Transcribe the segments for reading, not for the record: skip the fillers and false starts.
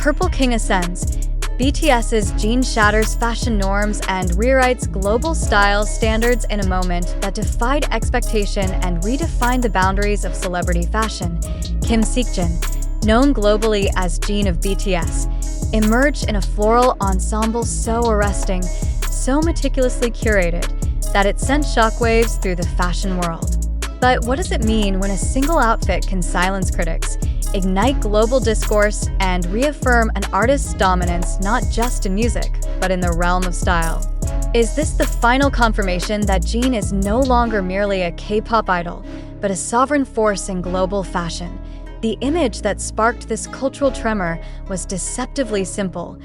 Purple King ascends. BTS's Jin shatters fashion norms and rewrites global style standards in a moment that defied expectation and redefined the boundaries of celebrity fashion. Seokjin, known globally as Jin of BTS, emerged in a floral ensemble so arresting, so meticulously curated, that it sent shockwaves through the fashion world. But what does it mean when a single outfit can silence critics, ignite global discourse, and reaffirm an artist's dominance not just in music, but in the realm of style? Is this the final confirmation that Jin is no longer merely a K-pop idol, but a sovereign force in global fashion? The image that sparked this cultural tremor was deceptively simple.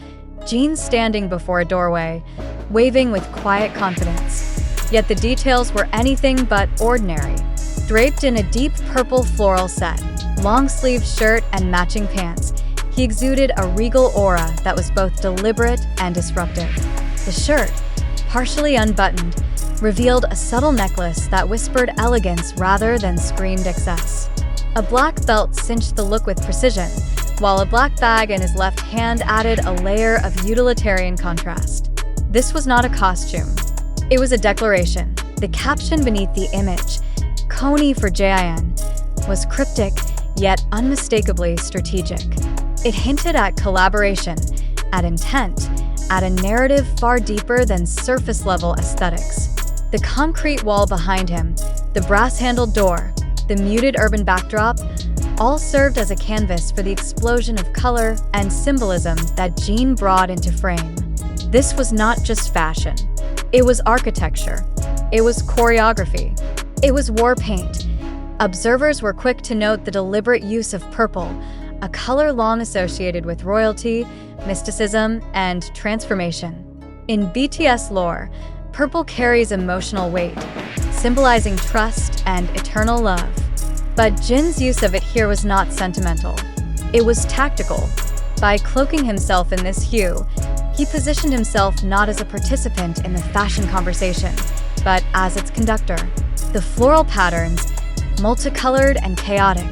Jin standing before a doorway, waving with quiet confidence. Yet the details were anything but ordinary. Draped in a deep purple floral set, long-sleeved shirt and matching pants, he exuded a regal aura that was both deliberate and disruptive. The shirt, partially unbuttoned, revealed a subtle necklace that whispered elegance rather than screamed excess. A black belt cinched the look with precision, while a black bag in his left hand added a layer of utilitarian contrast. This was not a costume. It was a declaration. The caption beneath the image, "Coney for Jin," was cryptic, yet unmistakably strategic. It hinted at collaboration, at intent, at a narrative far deeper than surface-level aesthetics. The concrete wall behind him, the brass-handled door, the muted urban backdrop, all served as a canvas for the explosion of color and symbolism that Jin brought into frame. This was not just fashion. It was architecture. It was choreography. It was war paint. Observers were quick to note the deliberate use of purple, a color long associated with royalty, mysticism, and transformation. In BTS lore, purple carries emotional weight, symbolizing trust and eternal love. But Jin's use of it here was not sentimental. It was tactical. By cloaking himself in this hue, he positioned himself not as a participant in the fashion conversation, but as its conductor. The floral patterns, multicolored and chaotic,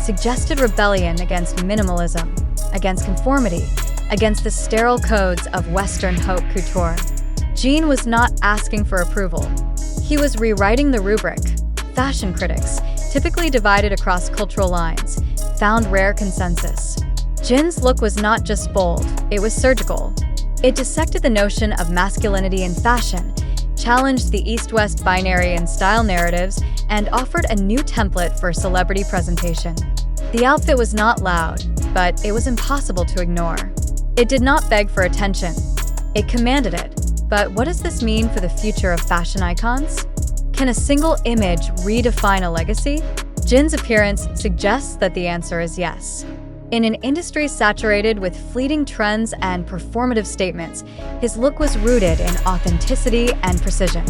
suggested rebellion against minimalism, against conformity, against the sterile codes of Western haute couture. Jin was not asking for approval. He was rewriting the rubric. Fashion critics, typically divided across cultural lines, found rare consensus. Jin's look was not just bold, it was surgical. It dissected the notion of masculinity in fashion, challenged the East-West binary in style narratives, and offered a new template for celebrity presentation. The outfit was not loud, but it was impossible to ignore. It did not beg for attention. It commanded it. But what does this mean for the future of fashion icons? Can a single image redefine a legacy? Jin's appearance suggests that the answer is yes. In an industry saturated with fleeting trends and performative statements, his look was rooted in authenticity and precision.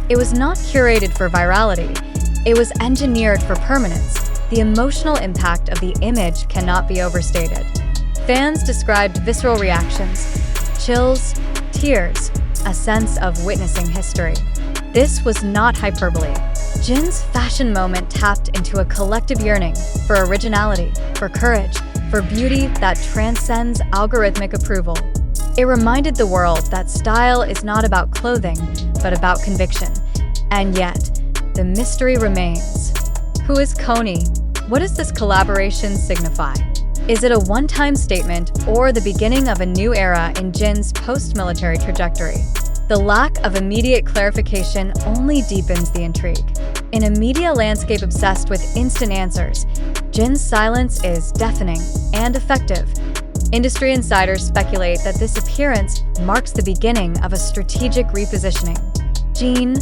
It was not curated for virality. It was engineered for permanence. The emotional impact of the image cannot be overstated. Fans described visceral reactions, chills, tears, a sense of witnessing history. This was not hyperbole. Jin's fashion moment tapped into a collective yearning for originality, for courage, for beauty that transcends algorithmic approval. It reminded the world that style is not about clothing, but about conviction. And yet, the mystery remains. Who is Coney? What does this collaboration signify? Is it a one-time statement or the beginning of a new era in Jin's post-military trajectory? The lack of immediate clarification only deepens the intrigue. In a media landscape obsessed with instant answers, Jin's silence is deafening and effective. Industry insiders speculate that this appearance marks the beginning of a strategic repositioning. Jin,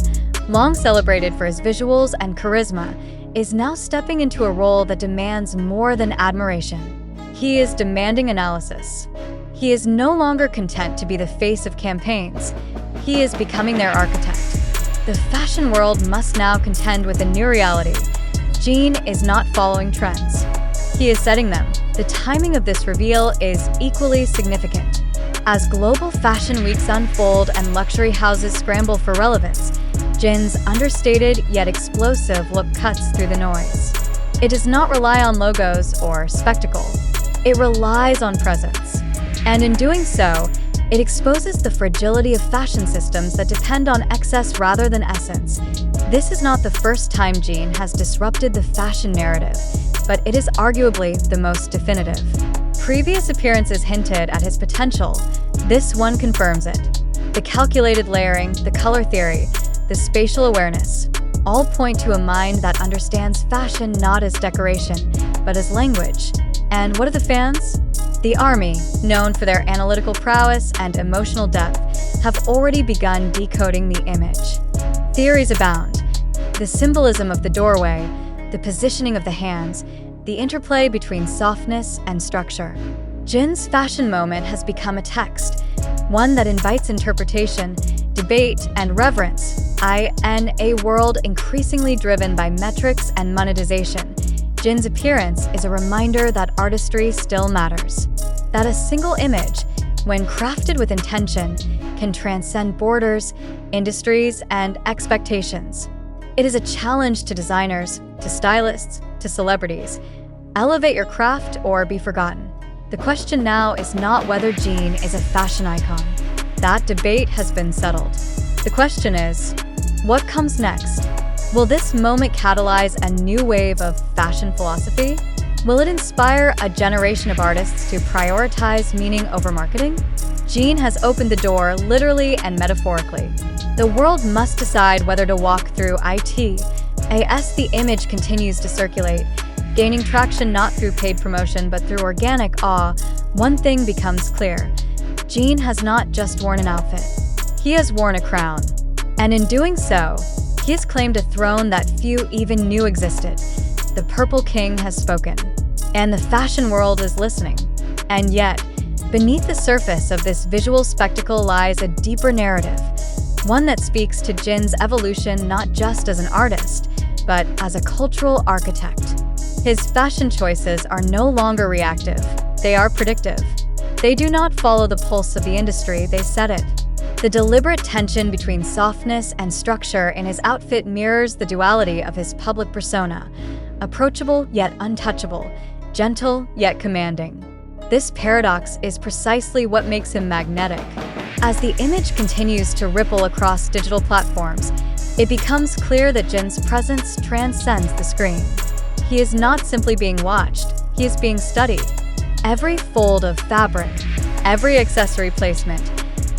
long celebrated for his visuals and charisma, is now stepping into a role that demands more than admiration. He is demanding analysis. He is no longer content to be the face of campaigns. He is becoming their architect. The fashion world must now contend with a new reality. Jin is not following trends. He is setting them. The timing of this reveal is equally significant. As global fashion weeks unfold and luxury houses scramble for relevance, Jin's understated yet explosive look cuts through the noise. It does not rely on logos or spectacle. It relies on presence. And in doing so, it exposes the fragility of fashion systems that depend on excess rather than essence. This is not the first time Jin has disrupted the fashion narrative, but it is arguably the most definitive. Previous appearances hinted at his potential. This one confirms it. The calculated layering, the color theory, the spatial awareness, all point to a mind that understands fashion not as decoration, but as language. And what are the fans? The ARMY, known for their analytical prowess and emotional depth, have already begun decoding the image. Theories abound. The symbolism of the doorway, the positioning of the hands, the interplay between softness and structure. Jin's fashion moment has become a text, one that invites interpretation, debate, and reverence. In a world increasingly driven by metrics and monetization, Jin's appearance is a reminder that artistry still matters. That a single image, when crafted with intention, can transcend borders, industries, and expectations. It is a challenge to designers, to stylists, to celebrities. Elevate your craft or be forgotten. The question now is not whether Jin is a fashion icon. That debate has been settled. The question is, what comes next? Will this moment catalyze a new wave of fashion philosophy? Will it inspire a generation of artists to prioritize meaning over marketing? Jin has opened the door literally and metaphorically. The world must decide whether to walk through it as the image continues to circulate, gaining traction not through paid promotion but through organic awe. One thing becomes clear. Jin has not just worn an outfit. He has worn a crown. And in doing so, he has claimed a throne that few even knew existed. The Purple King has spoken, and the fashion world is listening. And yet, beneath the surface of this visual spectacle lies a deeper narrative, one that speaks to Jin's evolution not just as an artist, but as a cultural architect. His fashion choices are no longer reactive, they are predictive. They do not follow the pulse of the industry, they set it. The deliberate tension between softness and structure in his outfit mirrors the duality of his public persona, approachable yet untouchable, gentle yet commanding. This paradox is precisely what makes him magnetic. As the image continues to ripple across digital platforms, it becomes clear that Jin's presence transcends the screen. He is not simply being watched, he is being studied. Every fold of fabric, every accessory placement,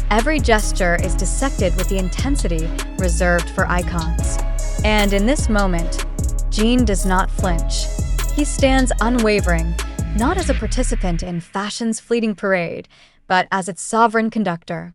every gesture is dissected with the intensity reserved for icons. And in this moment, Jin does not flinch. He stands unwavering, not as a participant in fashion's fleeting parade, but as its sovereign conductor.